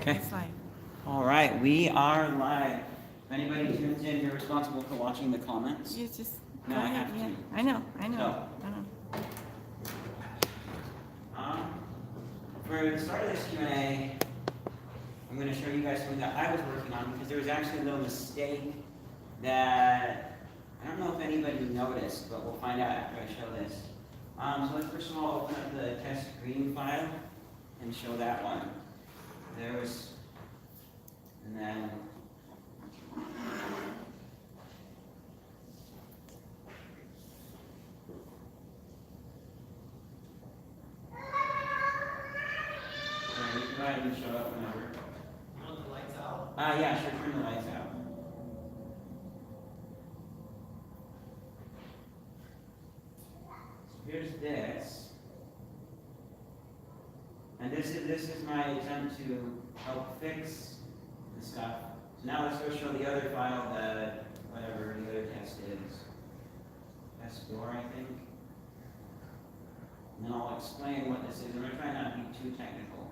Okay. It's live. All right, we are live. If anybody tunes in, you're responsible for watching the comments. You just No, go I ahead. have Yeah, to. I know. I know. So. I know. For the start of this Q&A, I'm going to show you guys something that I was working on because there was actually a little mistake that I don't know if anybody noticed, but we'll find out after I show this. So let's first of all open up the test green file and show that one. And then you can go ahead and show up whenever. You want the lights out? Yeah, sure, turn the lights out. So here's this. And this is my attempt to help fix the stuff. So now let's go show the other file, whatever the other test is. Test 4, I think. And then I'll explain what this is. I'm going to try not to be too technical.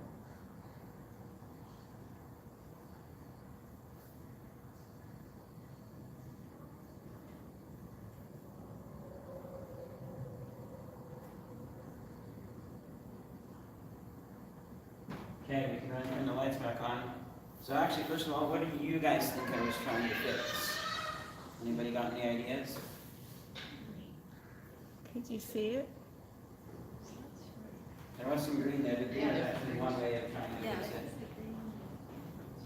Okay, we can go ahead and turn the lights back on. So actually, first of all, what do you guys think I was trying to fix? Anybody got any ideas? Could you see it? There was some green there. The green was actually one way of trying to Yeah, fix it's it. the green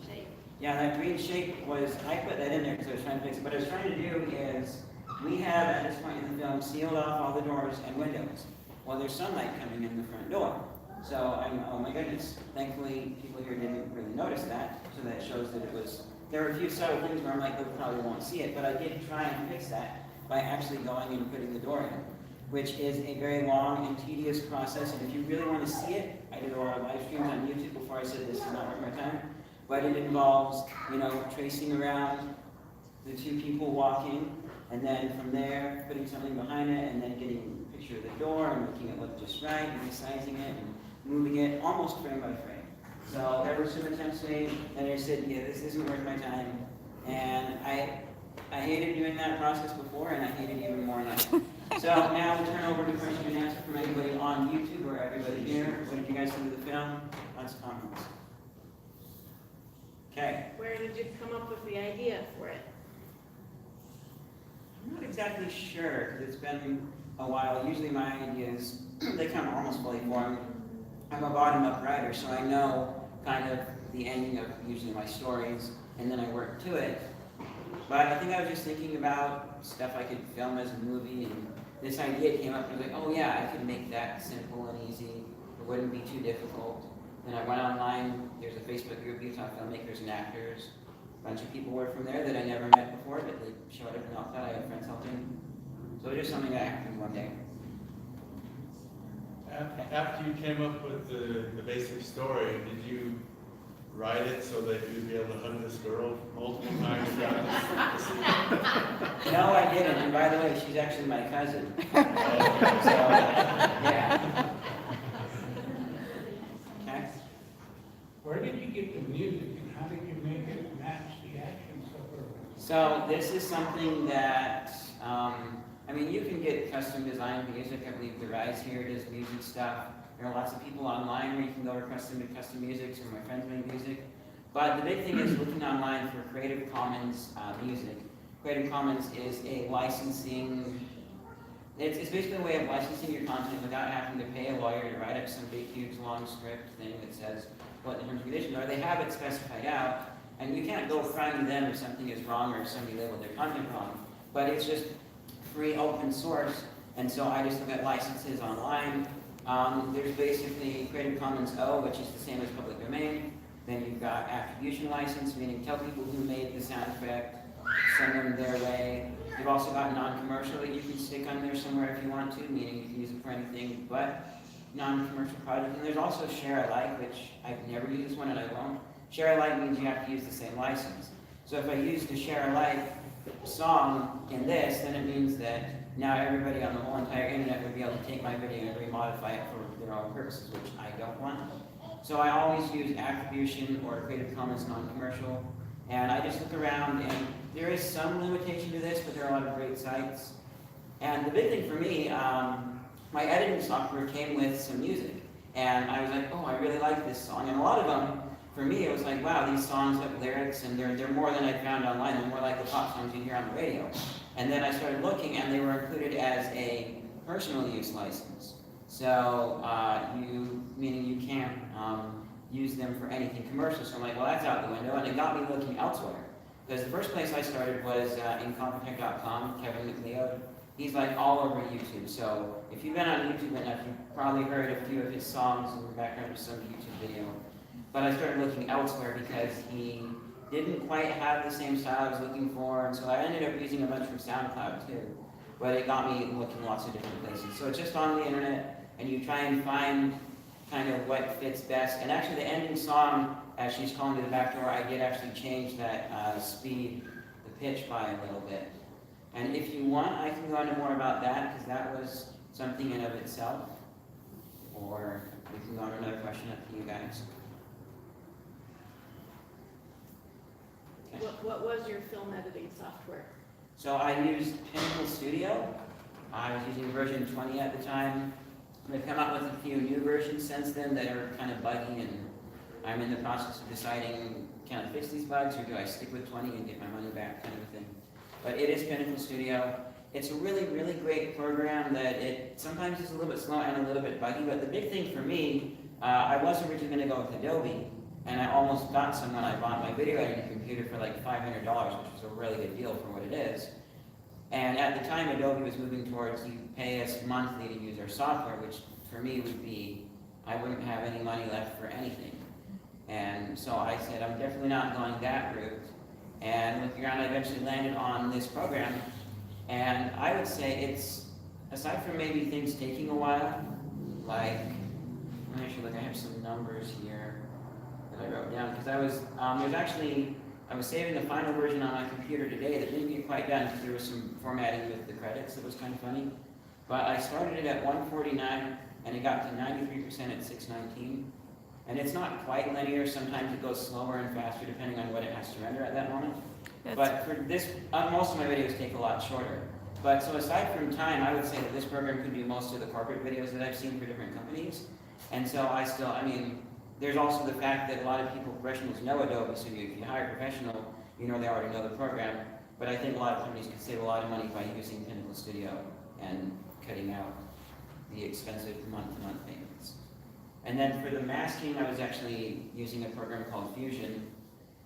shape. Yeah, that green shape was, I put that in there because I was trying to fix it. What I was trying to do is, we have at this point in the film sealed off all the doors and windows. Well, there's sunlight coming in the front door. So I'm, oh my goodness, thankfully people here didn't really notice that, so that shows that it was, there were a few subtle things where I'm like, they probably won't see it, but I did try and fix that by actually going and putting the door in, which is a very long and tedious process, and if you really want to see it, I did a lot of live streams on YouTube before I said this is not worth my time, but it involves, tracing around the two people walking, and then from there, putting something behind it, and then getting a picture of the door, and making it look just right, and resizing it, and moving it almost frame by frame. So there were some attempts made, and I said, yeah, this isn't worth my time. And I hated doing that process before, and I hate it even more now. So now we'll turn over to question and answer from anybody on YouTube or everybody here. What did you guys think of the film? Lots of comments. Okay. Where did you come up with the idea for it? I'm not exactly sure, because it's been a while. Usually my ideas, they come almost fully formed. I'm a bottom-up writer, so I know kind of the ending of usually my stories, and then I work to it. But I think I was just thinking about stuff I could film as a movie, and this idea came up, and I was like, oh yeah, I could make that simple and easy. It wouldn't be too difficult. Then I went online, there's a Facebook group, Utah Filmmakers and Actors. A bunch of people were from there that I never met before, but they showed up and helped out. I had friends helping. So it was just something that happened one day. After you came up with the basic story, did you write it so that you'd be able to hug this girl multiple times throughout the scene? No, I didn't. And by the way, she's actually my cousin. So, yeah. Okay. Where did you get the music and how did you make it match the action so perfectly? So this is something that, you can get custom designed music. I believe the Rise here does music stuff. There are lots of people online where you can go request some custom music. Some of my friends make music. But the big thing is looking online for Creative Commons music. Creative Commons is a licensing, it's basically a way of licensing your content without having to pay a lawyer to write up some big, huge, long script thing that says what the terms and conditions are. They have it specified out, and you can't go find them if something is wrong or if somebody labeled their content wrong. But it's just free open source, and so I just look at licenses online. There's basically Creative Commons O, which is the same as public domain. Then you've got attribution license, meaning tell people who made the sound effect, send them their way. You've also got non-commercial that you can stick on there somewhere if you want to, meaning you can use it for anything but non-commercial projects. And there's also share alike, which I've never used this one and I won't. Share alike means you have to use the same license. So if I use the share alike song in this, then it means that now everybody on the whole entire internet would be able to take my video and remodify it for their own purposes, which I don't want. So I always use attribution or Creative Commons non-commercial. And I just look around, and there is some limitation to this, but there are a lot of great sites. And the big thing for me, my editing software came with some music. And I was like, oh, I really like this song. And a lot of them, for me, it was like, wow, these songs have lyrics, and they're more than I found online. They're more like the pop songs you hear on the radio. And then I started looking, and they were included as a personal use license. So, meaning you can't use them for anything commercial. So I'm like, well, that's out the window, and it got me looking elsewhere. Because the first place I started was incompetech.com, Kevin McLeod. He's like all over YouTube. So if you've been on YouTube enough, you've probably heard a few of his songs in the background of some YouTube video. But I started looking elsewhere because he didn't quite have the same style I was looking for, and so I ended up using a bunch from SoundCloud too. But it got me looking lots of different places. So it's just on the internet, and you try and find kind of what fits best. And actually the ending song, as she's calling to the back door, I did actually change that speed, the pitch by a little bit. And if you want, I can go into more about that, because that was something in of itself. Or we can go on to another question up to you guys. Okay. What was your film editing software? So I used Pinnacle Studio. I was using version 20 at the time. They've come out with a few new versions since then that are kind of buggy, and I'm in the process of deciding, can I fix these bugs, or do I stick with 20 and get my money back, kind of a thing. But it is Pinnacle Studio. It's a really, really great program that it sometimes is a little bit slow and a little bit buggy, but the big thing for me, I was originally going to go with Adobe, and I almost got some when I bought my video editing computer for like $500, which was a really good deal for what it is. And at the time, Adobe was moving towards, you pay us monthly to use our software, which for me would be, I wouldn't have any money left for anything. And so I said, I'm definitely not going that route. And looking around, I eventually landed on this program. And I would say it's, aside from maybe things taking a while, like, let me actually look, I have some numbers here that I wrote down, because I was, I was saving the final version on my computer today that didn't get quite done because there was some formatting with the credits that was kind of funny. But I started it at 149 and it got to 93% at 619. And it's not quite linear, sometimes it goes slower and faster depending on what it has to render at that moment. But for this, most of my videos take a lot shorter. But so aside from time, I would say that this program could do most of the corporate videos that I've seen for different companies. And so there's also the fact that a lot of people, professionals, know Adobe, so if you hire a professional, they already know the program. But I think a lot of companies can save a lot of money by using Pinnacle Studio and cutting out the expensive month-to-month payments. And then for the masking, I was actually using a program called Fusion.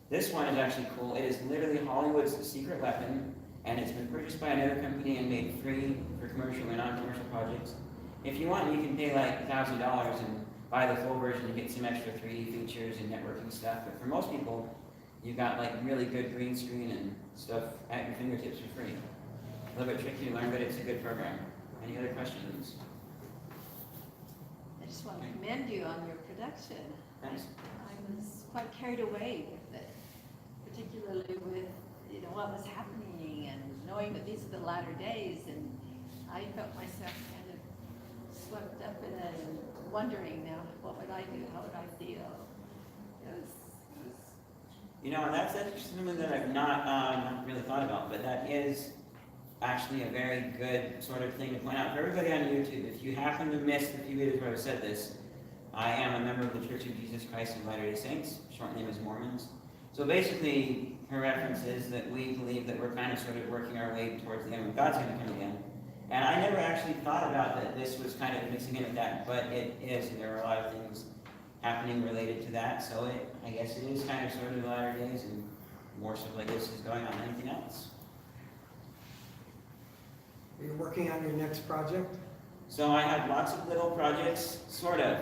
This one is actually cool. It is literally Hollywood's secret weapon, and it's been purchased by another company and made free for commercial and non-commercial projects. If you want, you can pay like $1,000 and buy the full version to get some extra 3D features and networking stuff. But for most people, you've got like really good green screen and stuff at your fingertips for free. A little bit tricky to learn, but it's a good program. Any other questions? I just want to commend you on your production. Thanks. I was quite carried away with it, particularly with what was happening and knowing that these are the latter days, and I felt myself kind of swept up in it and wondering now, what would I do? How would I feel? And that's actually something that I've not really thought about, but that is actually a very good sort of thing to point out for everybody on YouTube. If you happen to miss the few videos where I've said this, I am a member of the Church of Jesus Christ of Latter-day Saints, short name is Mormons. So basically, her reference is that we believe that we're kind of sort of working our way towards the end when God's going to come again. And I never actually thought about that this was kind of mixing in with that, but it is, and there are a lot of things happening related to that, so I guess it is kind of sort of the latter days, and more stuff like this is going on than anything else. Are you working on your next project? So I have lots of little projects, sort of.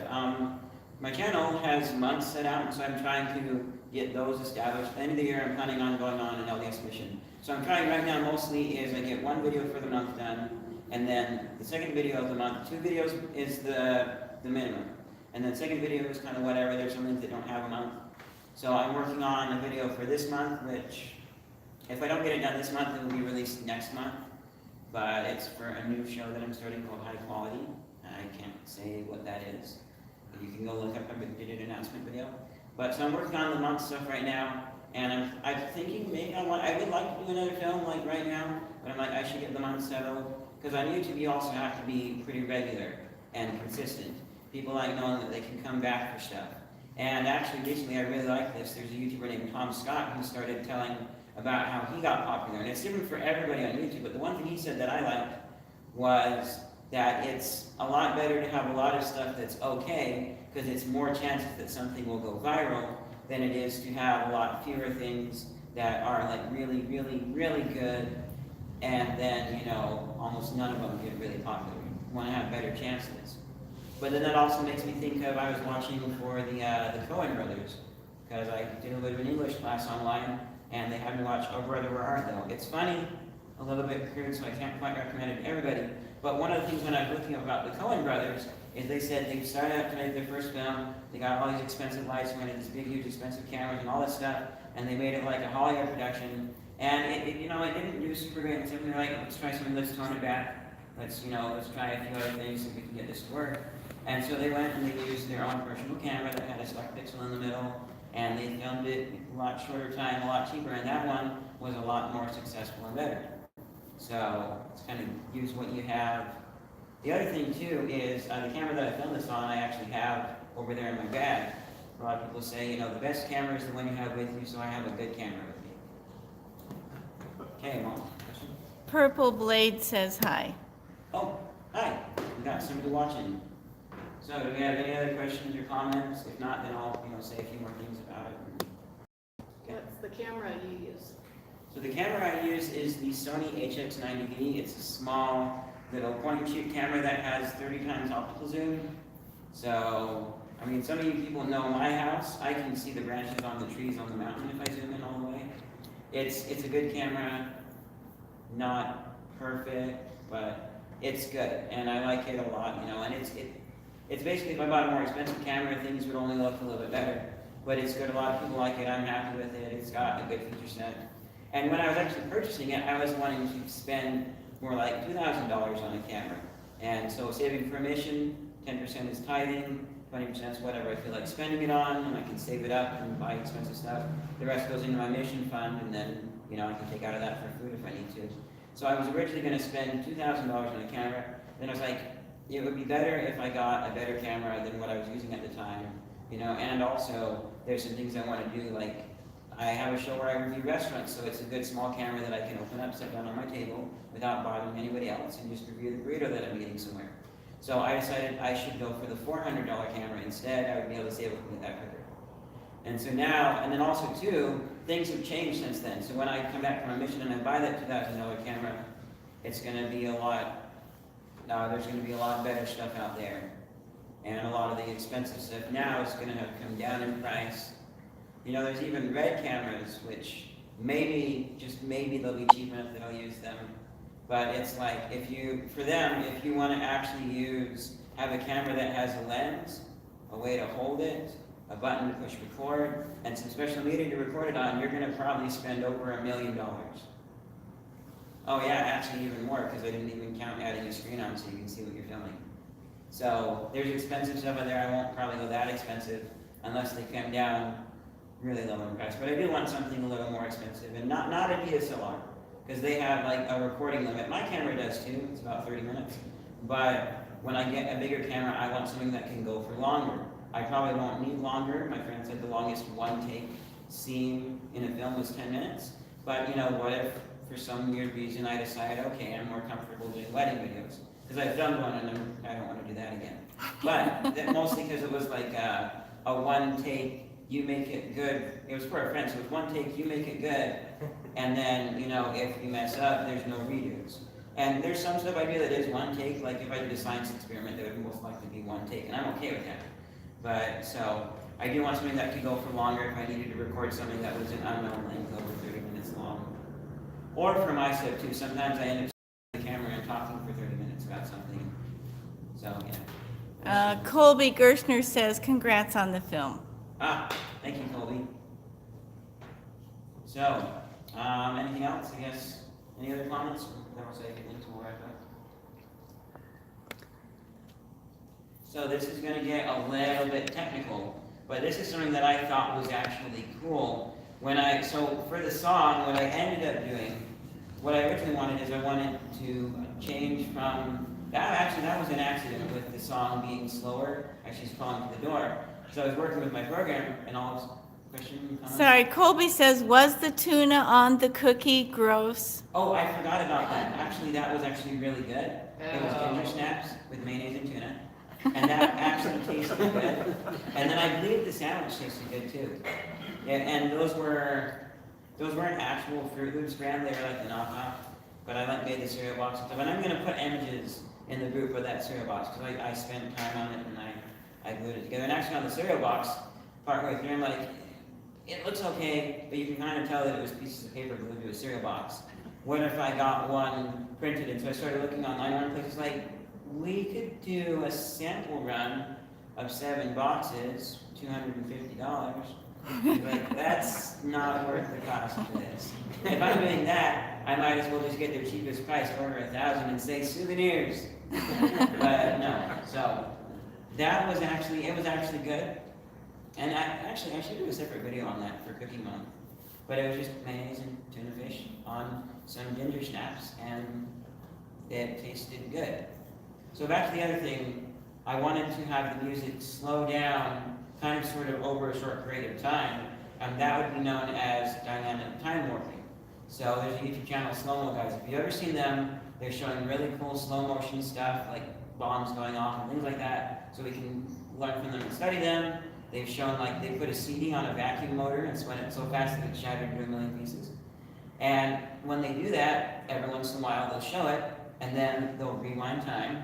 My channel has months set out, so I'm trying to get those established. At the end of the year, I'm planning on going on an LDS mission. So I'm trying right now mostly is I get one video for the month done, and then the second video of the month, 2 videos is the minimum. And then second video is kind of whatever, there's some things that don't have a month. So I'm working on a video for this month, which, if I don't get it done this month, it will be released next month. But it's for a new show that I'm starting called High Quality. I can't say what that is. You can go look up, I did an announcement video. But so I'm working on the month stuff right now, and I'm thinking maybe I would like to do another film like right now, but I'm like, I should get the month settled. Because on YouTube you also have to be pretty regular and consistent. People like knowing that they can come back for stuff. And actually recently I really like this. There's a YouTuber named Tom Scott who started telling about how he got popular. And it's different for everybody on YouTube, but the one thing he said that I liked was that it's a lot better to have a lot of stuff that's okay, because it's more chances that something will go viral than it is to have a lot fewer things that are like really, really, really good, and then, you know, almost none of them get really popular. You want to have better chances. But then that also makes me think of, I was watching for the Coen brothers, because I did a little bit of an English class online, and they had me watch Oh Brother Where Art Thou. It's funny, a little bit crude, so I can't quite recommend it to everybody. But one of the things when I was looking about the Coen brothers is they said they started out to make their first film, they got all these expensive lights, rented these big, huge, expensive cameras and all this stuff, and they made it like a Hollywood production. And it you know, it didn't do super great. And so they're like, let's try something, let's tone it back. Let's try a few other things so we can get this to work. And so they went and they used their own personal camera that had a stock pixel in the middle, and they filmed it a lot shorter time, a lot cheaper, and that one was a lot more successful and better. So it's kind of use what you have. The other thing too is the camera that I filmed this on, I actually have over there in my bag. A lot of people say, you know, the best camera is the one you have with you, so I have a good camera with me. Okay, Mom, question? Purple Blade says hi. Oh, hi. We got somebody watching. So do we have any other questions or comments? If not, then I'll say a few more things about it. Okay. What's the camera you use? So the camera I use is the Sony HX90V. It's a small little point-and-shoot camera that has 30 times optical zoom. So, I mean, some of you people know my house. I can see the branches on the trees on the mountain if I zoom in all the way. It's a good camera, not perfect, but it's good, and I like it a lot, and it's basically, if I bought a more expensive camera, things would only look a little bit better. But it's good, a lot of people like it, I'm happy with it, it's got a good feature set. And when I was actually purchasing it, I was wanting to spend more like $2,000 on a camera. And so saving for a mission, 10% is tithing, 20% is whatever I feel like spending it on, and I can save it up and buy expensive stuff. The rest goes into my mission fund, and then I can take out of that for food if I need to. So I was originally going to spend $2,000 on a camera, then I was like, it would be better if I got a better camera than what I was using at the time, and also there's some things I want to do, like I have a show where I review restaurants, so it's a good small camera that I can open up, set down on my table without bothering anybody else, and just review the burrito that I'm getting somewhere. So I decided I should go for the $400 camera instead. I would be able to save it from that quicker. And so now, and then also too, things have changed since then. So when I come back from my mission and I buy that $2,000 camera, it's going to be a lot. There's going to be a lot better stuff out there, and a lot of the expensive stuff now is going to have come down in price. There's even red cameras, which maybe, just maybe they'll be cheap enough that I'll use them. But it's like, if you want to actually have a camera that has a lens, a way to hold it, a button to push record, and some special media to record it on, you're going to probably spend over $1 million. Oh yeah, actually even more, because I didn't even count adding a screen on so you can see what you're filming. So there's expensive stuff in there. I won't probably go that expensive unless they come down really low in price. But I do want something a little more expensive, and not a DSLR, because they have like a recording limit. My camera does too, it's about 30 minutes. But when I get a bigger camera, I want something that can go for longer. I probably won't need longer. My friend said the longest one take scene in a film was 10 minutes. But what if for some weird reason I decide, okay, I'm more comfortable doing wedding videos? Because I filmed one and I don't want to do that again. But mostly because it was like a one take, you make it good. It was for a friend, so it was one take, you make it good. And then, if you mess up, there's no redos. And there's some stuff I do that is one take, like if I did a science experiment, that would most likely be one take, and I'm okay with that. But, so, I do want something that could go for longer if I needed to record something that was an unknown length, over 30 minutes long. Or for my stuff too, sometimes I end up the camera and talking for 30 minutes about something. So, yeah. Colby Gershner says, congrats on the film. Thank you, Colby. So, anything else? I guess, any other comments? Then we'll say good things, we'll wrap up. So this is gonna get a little bit technical, but this is something that I thought was actually cool. So for the song, what I ended up doing, what I originally wanted is I wanted to change from, that was an accident with the song being slower, actually falling to the door. So I was working with my program and all this, question, comment? Sorry, Colby says, was the tuna on the cookie gross? Oh, I forgot about that. Actually, that was actually really good. It was Oh. ginger snaps with mayonnaise and tuna. And that actually tasted good. And then I believe the sandwich tasted good too. Yeah, and those weren't actual Fruit Loops brand, they were like the knockoff. But I made the cereal box and stuff. And I'm gonna put images in the group of that cereal box, because I spent time on it and I glued it together. And actually on the cereal box, partway through, I'm like, it looks okay, but you can kind of tell that it was pieces of paper glued to a cereal box. What if I got one printed? And so I started looking online on places like, we could do a sample run of 7 boxes, $250. Like, that's not worth the cost for this. If I'm doing that, I might as well just get their cheapest price, order 1,000 and say souvenirs. But no, so that was actually good. And I should do a separate video on that for Cooking Month. But it was just mayonnaise and tuna fish on some ginger snaps, and it tasted good. So back to the other thing, I wanted to have the music slow down, kind of sort of over a short period of time, and that would be known as dynamic time warping. So there's a YouTube channel, Slow Mo Guys. If you've ever seen them, they're showing really cool slow motion stuff, like bombs going off and things like that, so we can learn from them and study them. They've shown, like, they put a CD on a vacuum motor and spun it so fast that it shattered into a million pieces. And when they do that, every once in a while they'll show it, and then they'll rewind time,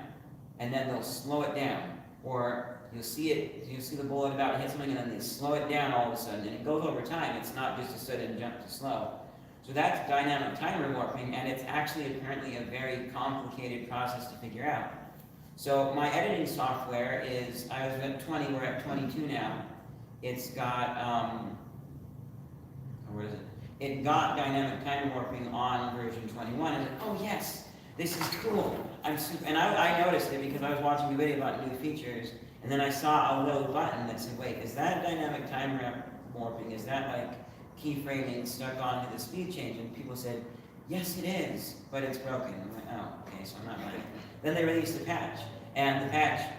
and then they'll slow it down. Or you'll see the bullet about to hit something, and then they slow it down all of a sudden, and it goes over time. It's not just a sudden jump to slow. So that's dynamic time warping, and it's actually apparently a very complicated process to figure out. So my editing software is, I was at 20, we're at 22 now. It's got, where is it? It got dynamic time warping on version 21, and oh yes, this is cool. And I noticed it because I was watching a video about new features, and then I saw a little button that said, wait, is that dynamic time warping? Is that like keyframing stuck onto the speed change? And people said, yes it is, but it's broken. I'm like, oh, okay, so I'm not right. Then they released the patch, and the patch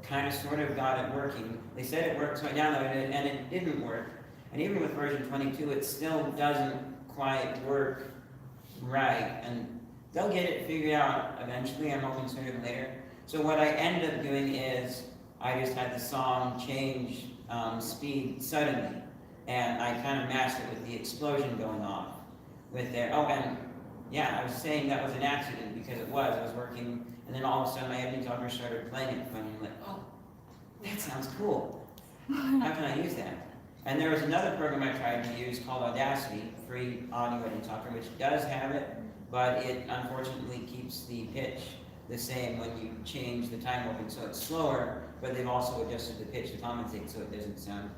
kind of sort of got it working. They said it worked, so I downloaded it, and it didn't work. And even with version 22, it still doesn't quite work right. And they'll get it figured out eventually, I'm hoping sooner than later. So what I ended up doing is, I just had the song change speed suddenly, and I kind of masked it with the explosion going off with there. Oh, and yeah, I was saying that was an accident because it was. I was working, and then all of a sudden my editing software started playing it for me. And I'm like, oh, that sounds cool. How can I use that? And there was another program I tried to use called Audacity, free audio editing software, which does have it, but it unfortunately keeps the pitch the same when you change the time warping, so it's slower, but they've also adjusted the pitch to compensate so it doesn't sound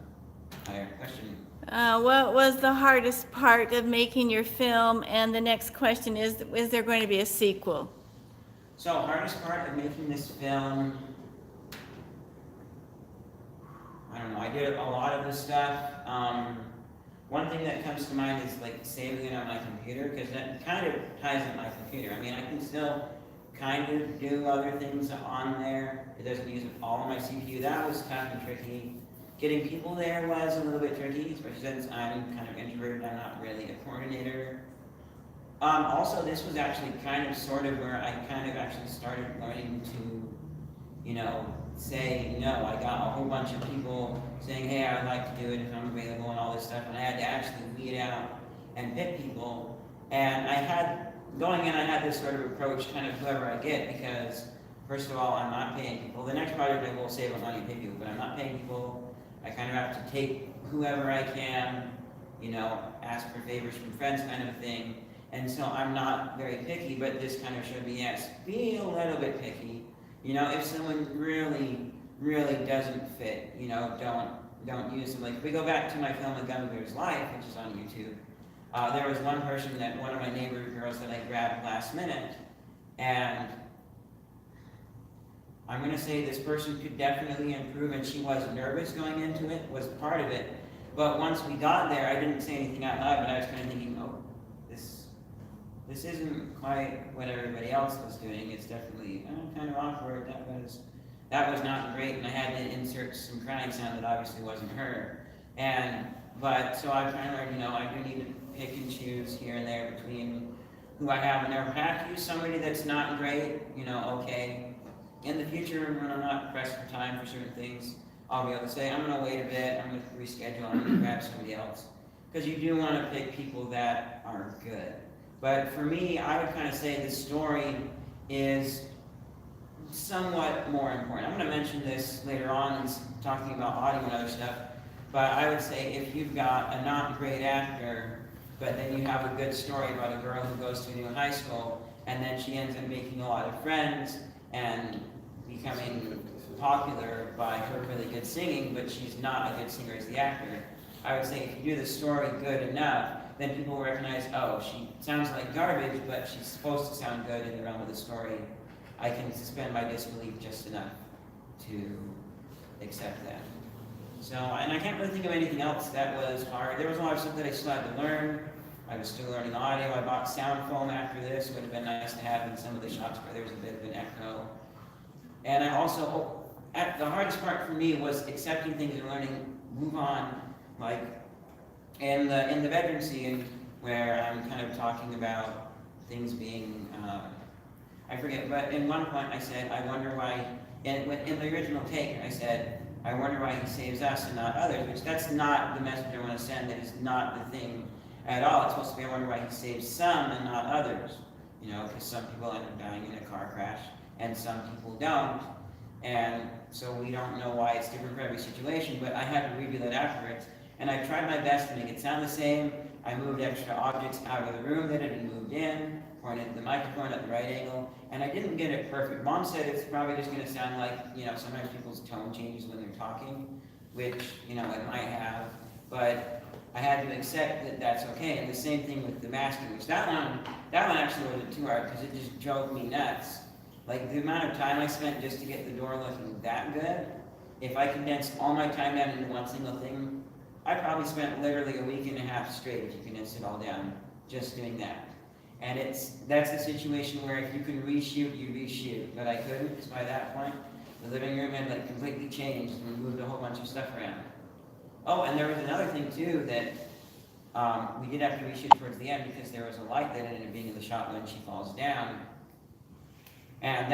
higher. Question? What was the hardest part of making your film? And the next question is there going to be a sequel? So, hardest part of making this film, I don't know, I did a lot of this stuff. One thing that comes to mind is like saving it on my computer, because that kind of ties in my computer. I mean, I can still kind of do other things on there. It doesn't use all of my CPU. That was tough and tricky. Getting people there was a little bit tricky, especially since I'm kind of introverted. I'm not really a coordinator. Also, this was actually kind of sort of where I kind of actually started learning to, you know, say no. I got a whole bunch of people saying, hey, I'd like to do it if I'm available and all this stuff, and I had to actually weed out and pick people. And I had, going in, I had this sort of approach, kind of whoever I get, because first of all, I'm not paying people. The next project I will save on money and pay people, but I'm not paying people. I kind of have to take whoever I can, you know, ask for favors from friends kind of a thing. And so I'm not very picky, but this kind of showed me, yes, be a little bit picky. You know, if someone really, really doesn't fit, you know, don't use them. Like, if we go back to my film A Gummy Bear's Life, which is on YouTube, there was one person that, one of my neighbor girls that I grabbed last minute, and I'm gonna say this person could definitely improve, and she was nervous going into it, was part of it. But once we got there, I didn't say anything out loud, but I was kind of thinking, oh, this isn't quite what everybody else was doing. It's definitely kind of awkward. That was not great, and I had to insert some crying sound that obviously wasn't her. But so I've kind of learned, I do need to pick and choose here and there between who I have, and if I have to use somebody that's not great, okay. In the future, when I'm not pressed for time for certain things, I'll be able to say, I'm going to wait a bit, I'm going to reschedule, I'm going to grab somebody else. Because you do want to pick people that are good. But for me, I would kind of say the story is somewhat more important. I'm going to mention this later on in talking about audio and other stuff, but I would say if you've got a not great actor, but then you have a good story about a girl who goes to a new high school, and then she ends up making a lot of friends and becoming popular by her really good singing, but she's not a good singer as the actor. I would say if you do the story good enough, then people will recognize, oh, she sounds like garbage, but she's supposed to sound good in the realm of the story. I can suspend my disbelief just enough to accept that. So, and I can't really think of anything else that was hard. There was a lot of stuff that I still had to learn. I was still learning audio. I bought sound foam after this. Would have been nice to have in some of the shots where there was a bit of an echo. And I also, the hardest part for me was accepting things and learning, move on. Like in the bedroom scene where I'm kind of talking about things being, I forget, but in one point I said, I wonder why, in the original take, I said, I wonder why he saves us and not others, which that's not the message I want to send. That is not the thing at all. It's supposed to be, I wonder why he saves some and not others. Because some people end up dying in a car crash and some people don't. And so we don't know why it's different for every situation, but I had to review that afterwards. And I tried my best to make it sound the same. I moved extra objects out of the room that had been moved in, pointed the microphone at the right angle, and I didn't get it perfect. Mom said it's probably just going to sound like, sometimes people's tone changes when they're talking, which, it might have, but I had to accept that that's okay. And the same thing with the masking, which that one actually wasn't too hard because it just drove me nuts. Like the amount of time I spent just to get the door looking that good, if I condensed all my time down into one single thing, I probably spent literally a week and a half straight, if you condense it all down, just doing that. And that's a situation where if you can reshoot, you reshoot. But I couldn't, because by that point, the living room had completely changed and we moved a whole bunch of stuff around. Oh, and there was another thing too that we did have to reshoot towards the end because there was a light that ended up being in the shot when she falls down. And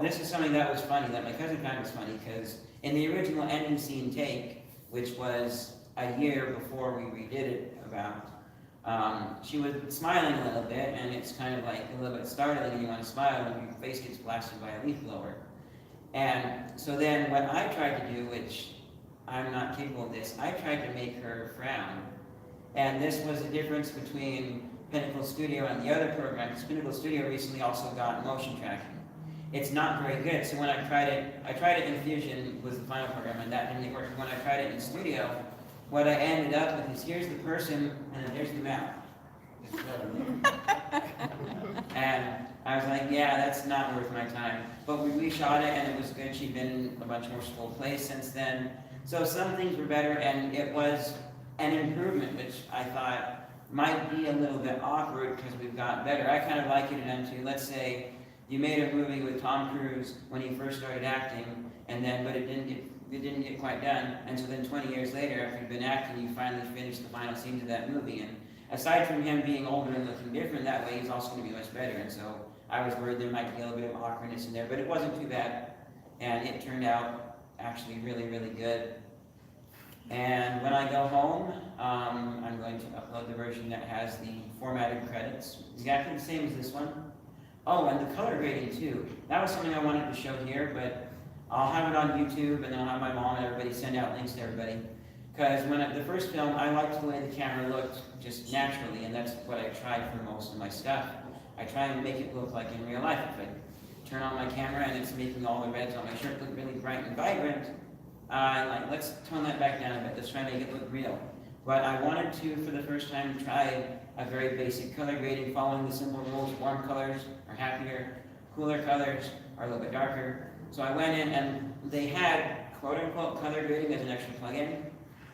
this is something that was funny, that my cousin found was funny, because in the original ending scene take, which was a year before we redid it she was smiling a little bit, and it's kind of like a little bit startling, and you want to smile when your face gets blasted by a leaf blower. And so then what I tried to do, which I'm not capable of this, I tried to make her frown. And this was the difference between Pinnacle Studio and the other program, because Pinnacle Studio recently also got motion tracking. It's not very good, so when I tried it in Fusion, was the final program, and that didn't work. When I tried it in Studio, what I ended up with is here's the person, and then there's the mouth. And I was like, yeah, that's not worth my time. But we reshot it, and it was good. She'd been in a bunch more school plays since then. So some things were better, and it was an improvement, which I thought might be a little bit awkward because we've gotten better. I kind of liken it into, let's say, you made a movie with Tom Cruise when he first started acting, but it didn't get quite done, and so then 20 years later, after you've been acting, you finally finished the final scenes of that movie, and aside from him being older and looking different that way, he's also going to be much better, and so I was worried there might be a little bit of awkwardness in there, but it wasn't too bad, and it turned out actually really, really good. And when I go home, I'm going to upload the version that has the formatted credits, exactly the same as this one. Oh, and the color grading too. That was something I wanted to show here, but I'll have it on YouTube, and I'll have my mom and everybody send out links to everybody. Because the first film, I liked the way the camera looked just naturally, and that's what I tried for most of my stuff. I try and make it look like in real life. If I turn on my camera and it's making all the reds on my shirt look really bright and vibrant, I'm like, let's tone that back down a bit. Let's try and make it look real. But I wanted to, for the first time, try a very basic color grading, following the simple rules. Warm colors are happier, cooler colors are a little bit darker, So I went in and they had quote-unquote color grading as an extra plugin.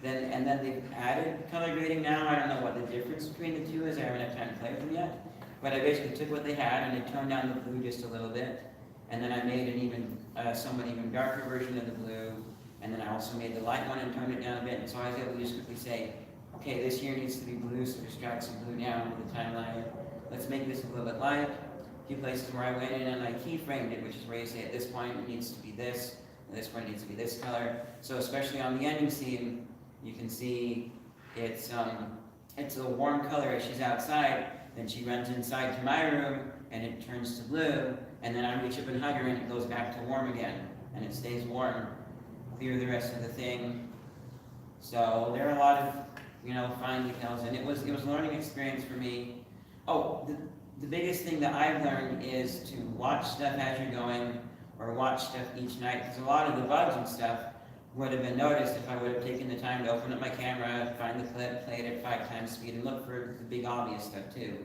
And then they've added color grading now. I don't know what the difference between the two is. I haven't had time to play with them yet. But I basically took what they had and I toned down the blue just a little bit. And then I made an somewhat even darker version of the blue. And then I also made the light one and toned it down a bit. And so I was able to just quickly say, okay, this here needs to be blue, so just drag some blue down to the timeline. Let's make this a little bit light. A few places where I went in and I keyframed it, which is where you say at this point it needs to be this, and this point it needs to be this color. So especially on the ending scene, you can see it's a warm color as she's outside. Then she runs inside to my room and it turns to blue. And then I reach up and hug her and it goes back to warm again. And it stays warm through the rest of the thing. So there are a lot of, fine details, and it was a learning experience for me. Oh, the biggest thing that I've learned is to watch stuff as you're going, or watch stuff each night, because a lot of the bugs and stuff would have been noticed if I would have taken the time to open up my camera, find the clip, play it at 5 times speed, and look for the big obvious stuff too.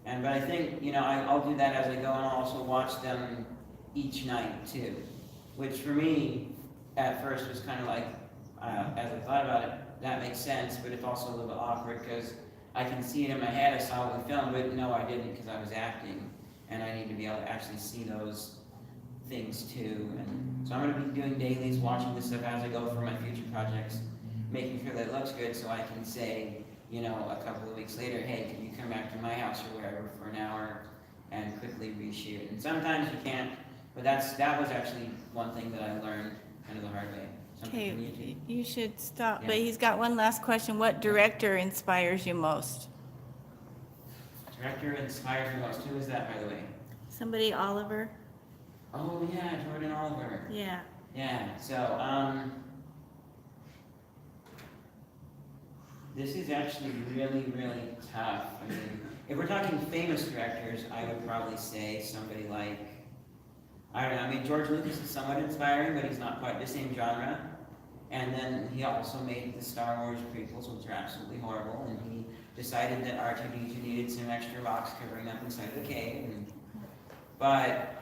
But I think, I'll do that as I go, and I'll also watch them each night too, which for me, at first was kind of like, as I thought about it, that makes sense, but it's also a little bit awkward because I can see it in my head, I saw it in the film, but no, I didn't because I was acting, and I need to be able to actually see those things too. And so I'm going to be doing dailies, watching this stuff as I go for my future projects, making sure that it looks good so I can say, a couple of weeks later, hey, can you come back to my house or wherever for an hour and quickly reshoot? And sometimes you can't, but that was actually one thing that I learned kind of the hard way. Okay, Something from YouTube. you should stop, Yeah. but he's got one last question. What director inspires you most? Director inspires me most. Who is that, by the way? Somebody, Oliver? Oh yeah, Jordan Oliver. Yeah. Yeah. So this is actually really, really tough. I mean, if we're talking famous directors, I would probably say somebody like, I don't know. I mean, George Lucas is somewhat inspiring, but he's not quite the same genre. And then he also made the Star Wars prequels, which are absolutely horrible. And he decided that R2-D2 needed some extra rocks covering up inside the cave. But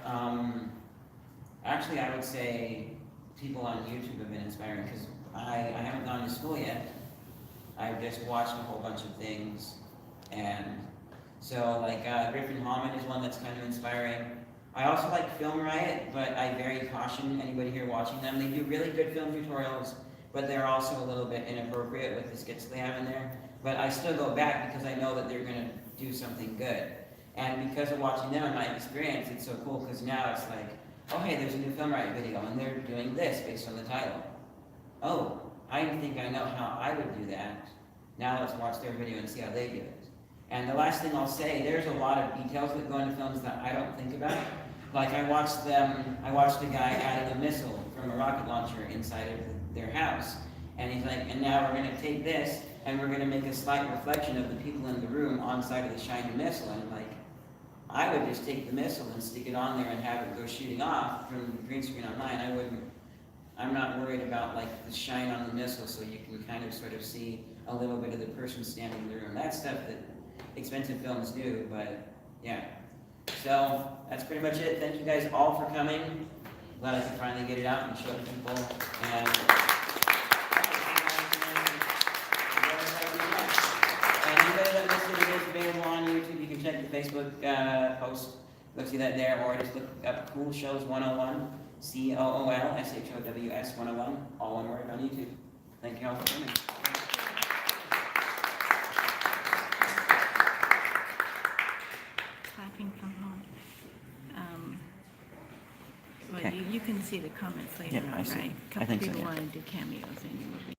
actually, I would say people on YouTube have been inspiring because I haven't gone to school yet. I've just watched a whole bunch of things. And so, like, Griffin Hammond is one that's kind of inspiring. I also like Film Riot, but I very caution anybody here watching them. They do really good film tutorials, but they're also a little bit inappropriate with the skits they have in there. But I still go back because I know that they're going to do something good. And because of watching them and my experience, it's so cool because now it's like, oh hey, there's a new Film Riot video and they're doing this based on the title. Oh, I think I know how I would do that. Now let's watch their video and see how they do it. And the last thing I'll say, there's a lot of details that go into films that I don't think about. Like I watched a guy adding a missile from a rocket launcher inside of their house. And he's like, and now we're gonna take this and we're gonna make a slight reflection of the people in the room on side of the shiny missile. And I'm like, I would just take the missile and stick it on there and have it go shooting off from the green screen online. I'm not worried about like the shine on the missile so you can kind of sort of see a little bit of the person standing in the room. That's stuff that expensive films do, but yeah. So that's pretty much it. Thank you guys all for coming. Glad I could finally get it out and show it to people. And anybody that missed it is available on YouTube. You can check the Facebook post. Go see that there, or just look up Cool Shows 101, COOLSHOWS 101, all one word on YouTube. Thank you all for coming. Clapping from home. Well, Okay. you can see the comments later Yeah, on, I see. right? I think so, People yeah. want to do cameos in your movie.